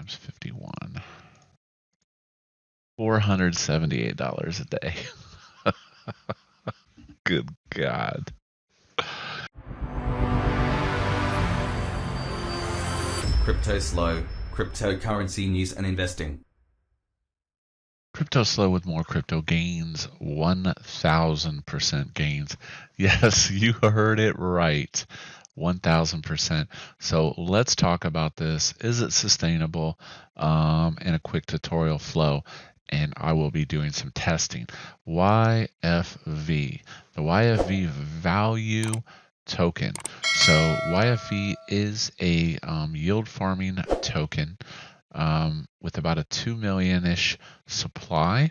times 51. $478 a day. Good God. Cryptoslo, cryptocurrency news and investing. Cryptoslo with more crypto gains, 1,000% gains. Yes, you heard it right. 1,000%. So let's talk about this. Is it sustainable? And a quick tutorial flow. And I will be doing some testing. YFV, the YFV value token. So YFV is a yield farming token with about a 2 million-ish supply.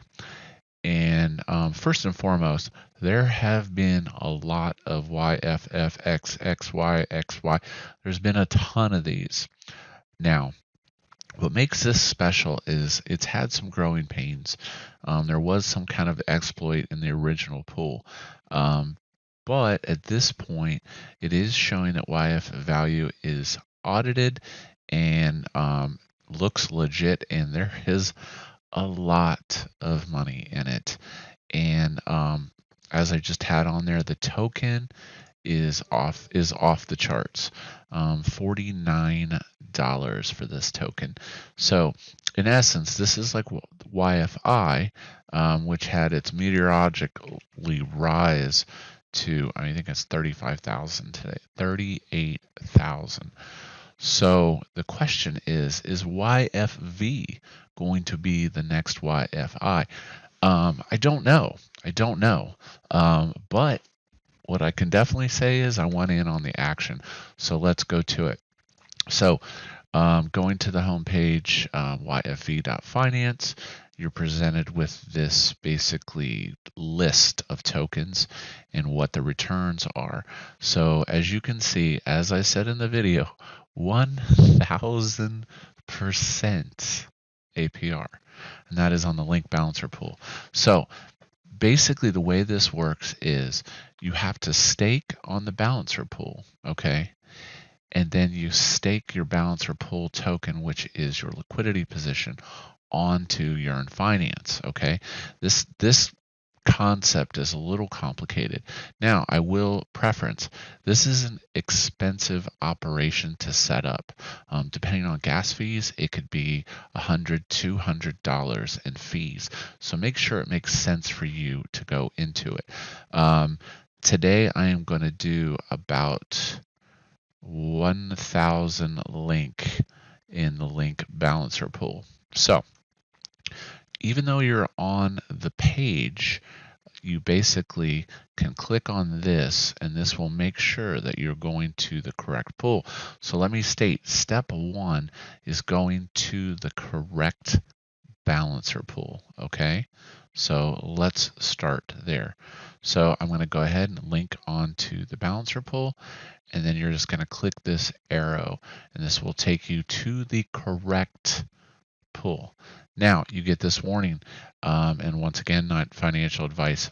And first and foremost, there have been a lot of YFF, XY, XY. There's been a ton of these. Now, what makes this special is it's had some growing pains. There was some kind of exploit in the original pool. But at this point, it is showing that YFValue is audited and looks legit, and there is a lot of money in it. And as I just had on there, the token is off the charts. $49 for this token. So in essence, this is like YFI, which had its meteorologically rise to, I think it's 35,000 today, 38,000. So the question is YFV going to be the next YFI? I don't know. But what I can definitely say is I want in on the action. So let's go to it. So going to the home page, YFV.finance, you're presented with this basically list of tokens and what the returns are. So as you can see, as I said in the video, 1,000% APR, and that is on the link balancer pool. So basically the way this works is you have to stake on the balancer pool, okay? And then you stake your balancer pool token, which is your liquidity position, onto your Finance, okay? This concept is a little complicated. Now, I will preference, this is an expensive operation to set up. Depending on gas fees, it could be $100, $200 in fees. So make sure it makes sense for you to go into it. Today, I am going to do about 1,000 link in the link balancer pool. So even though you're on the page, you basically can click on this, and this will make sure that you're going to the correct pool. So let me state, step 1 is going to the correct balancer pool, okay? So let's start there. So I'm going to go ahead and link onto the balancer pool, and then you're just going to click this arrow, and this will take you to the correct pool. Now you get this warning, and once again, not financial advice.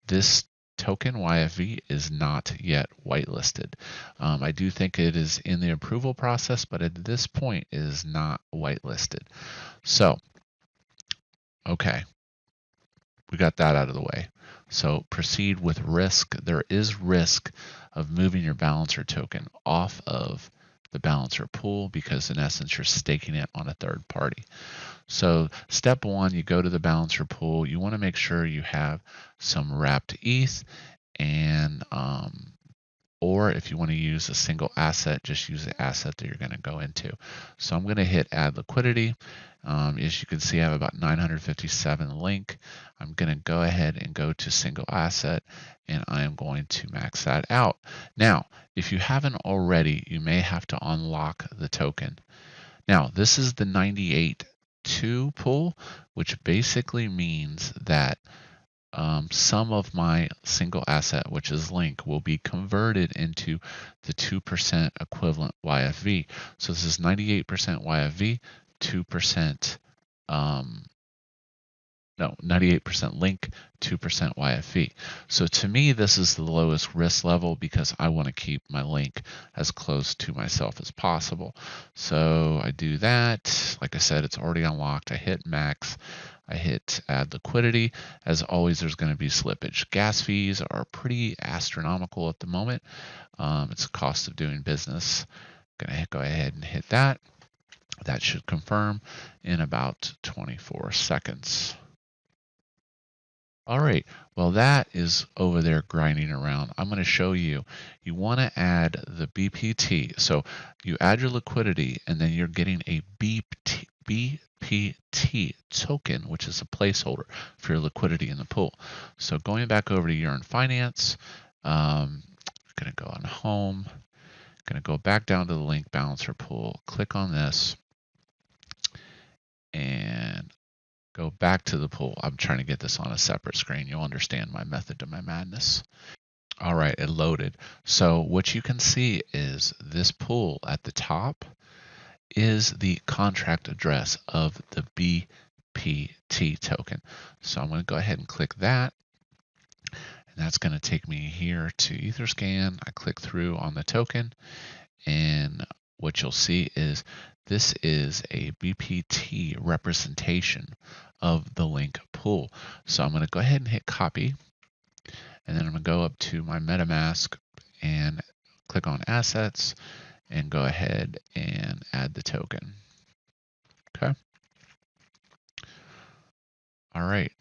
This token YFV is not yet whitelisted. I do think it is in the approval process, but at this point it is not whitelisted. So, okay, we got that out of the way. So proceed with risk. There is risk of moving your balancer token off of the balancer pool because in essence you're staking it on a third party. So step 1, you go to the balancer pool. You want to make sure you have some wrapped ETH, and or if you want to use a single asset, just use the asset that you're going to go into. So I'm going to hit add liquidity. As you can see, I have about 957 link. I'm going to go ahead and go to single asset, and I am going to max that out. Now, if you haven't already, you may have to unlock the token. Now, this is the 98.2 pool, which basically means that some of my single asset, which is Link, will be converted into the 2% equivalent YFV. So this is 98% YFV, 2%, 98% Link, 2% YFV. So to me, this is the lowest risk level because I want to keep my Link as close to myself as possible. So I do that. balance. Like I said, it's already unlocked. I hit max. I hit add liquidity. As always, there's going to be slippage. Gas fees are pretty astronomical at the moment. It's a cost of doing business. I'm going to go ahead and hit that. That should confirm in about 24 seconds. All right, well, that is over there grinding around. I'm going to show you. You want to add the BPT. So you add your liquidity, and then you're getting a BPT token, which is a placeholder for your liquidity in the pool. So going back over to YFV Finance, I'm going to go on Home, going to go back down to the link balancer pool, click on this, and go back to the pool. I'm trying to get this on a separate screen. You'll understand my method to my madness. All right, it loaded. So what you can see is this pool at the top is the contract address of the BPT token. So I'm going to go ahead and click that. And that's going to take me here to Etherscan. I click through on the token, and what you'll see is this is a BPT representation of the link pool. So I'm going to go ahead and hit copy, and then I'm going to go up to my MetaMask and click on assets and go ahead and add the token. Okay. All right.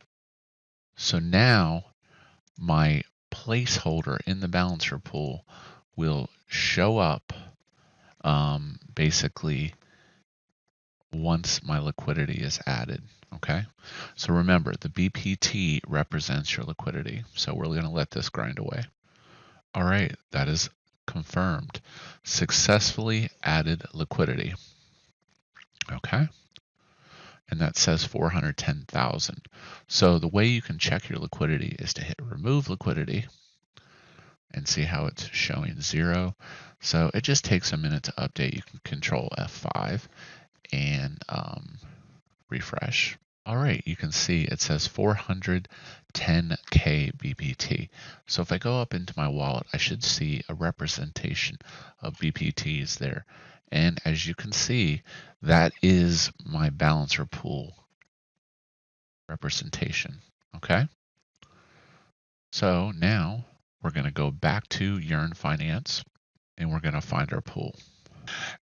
So now my placeholder in the balancer pool will show up basically once my liquidity is added. Okay, so remember, the BPT represents your liquidity, so we're going to let this grind away. All right, that is confirmed. Successfully added liquidity. Okay, and that says 410,000. So the way you can check your liquidity is to hit remove liquidity and see how it's showing 0. So it just takes a minute to update. You can control F5 and refresh. All right, you can see it says 410K BPT. So if I go up into my wallet, I should see a representation of BPTs there. And as you can see, that is my balancer pool representation. Okay. So now we're going to go back to YFV Finance, and we're going to find our pool.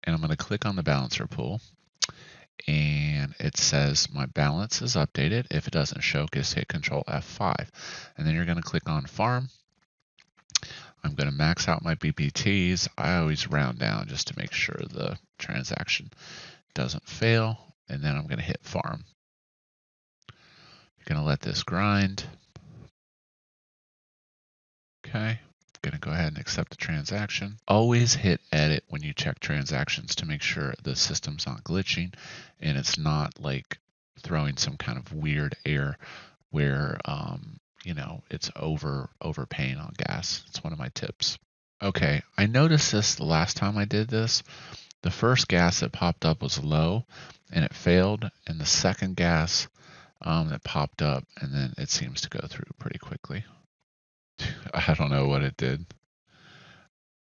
And I'm going to click on the balancer pool, and it says my balance is updated. If it doesn't show, just hit Control F5. And then you're going to click on Farm. I'm going to max out my BPTs. I always round down just to make sure the transaction doesn't fail. And then I'm going to hit Farm. You're going to let this grind. Okay. Going to go ahead and accept the transaction. Always hit edit when you check transactions to make sure the system's not glitching and it's not like throwing some kind of weird error where you know, it's overpaying on gas. It's one of my tips. Okay, I noticed this the last time I did this. The first gas that popped up was low and it failed, and the second gas that popped up, and then it seems to go through pretty quickly. I don't know what it did.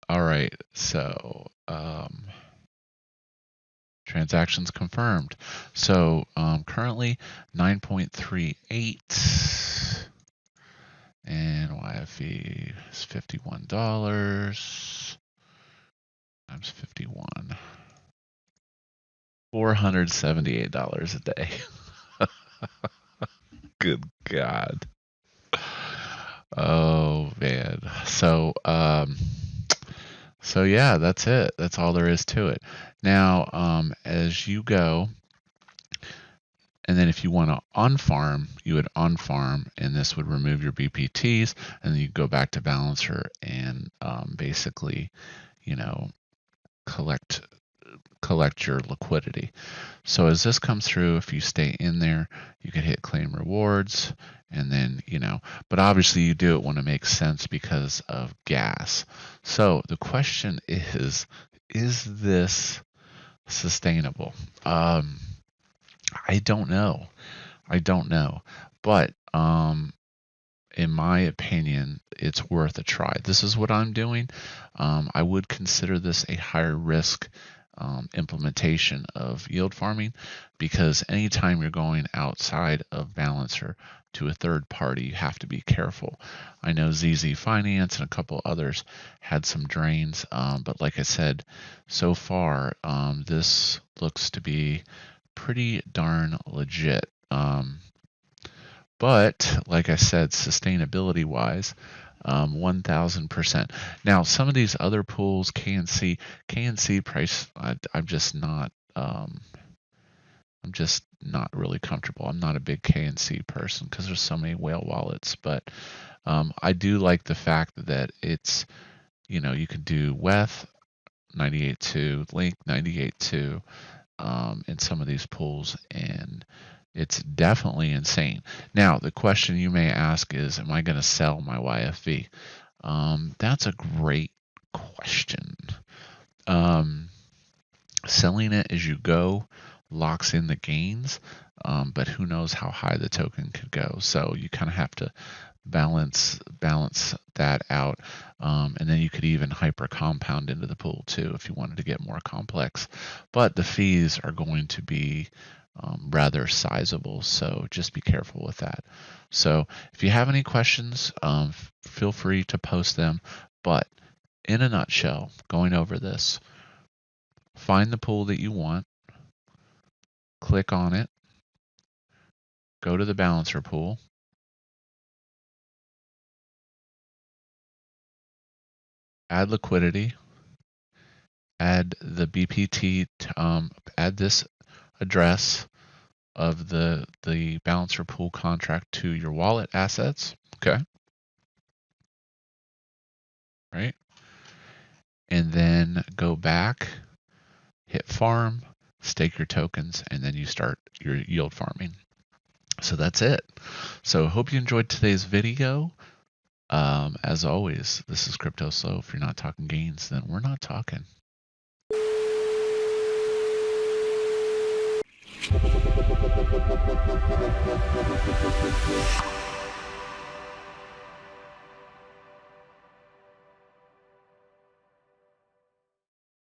All right, so transactions confirmed. So currently 9.38, and YFV is $51 times 51, $478 a day. Good God. Oh man. So yeah, that's it. That's all there is to it. Now, as you go, and then if you want to unfarm, you would unfarm, and this would remove your BPTs, and then you go back to balancer and basically, you know, collect your liquidity. So as this comes through, if you stay in there, you can hit claim rewards, and then, you know, but obviously you do it when it makes sense because of gas. So the question is this sustainable? I don't know. But in my opinion, it's worth a try. This is what I'm doing. I would consider this a higher risk implementation of yield farming, because anytime you're going outside of Balancer to a third party, you have to be careful. I know YFV Finance and a couple others had some drains, but like I said, so far this looks to be pretty darn legit. But like I said, sustainability wise, 1000%. Now, some of these other pools, KNC price, I'm just not really comfortable. I'm not a big KNC person because there's so many whale wallets, but I do like the fact that it's, you can do WETH 98.2, Link 98.2 in some of these pools, and it's definitely insane. Now, the question you may ask is, am I going to sell my YFV? That's a great question. Selling it as you go locks in the gains, but who knows how high the token could go. So you kind of have to balance that out, and then you could even hyper compound into the pool too if you wanted to get more complex. But the fees are going to be rather sizable, so just be careful with that. So if you have any questions, feel free to post them. But in a nutshell, going over this, find the pool that you want, click on it, go to the balancer pool, add liquidity, add the BPT, add this address of the balancer pool contract to your wallet assets. Okay. Right. And then go back, hit farm, stake your tokens, and then you start your yield farming. So that's it. So hope you enjoyed today's video. As always, this is Cryptoslo. If you're not talking gains, then we're not talking.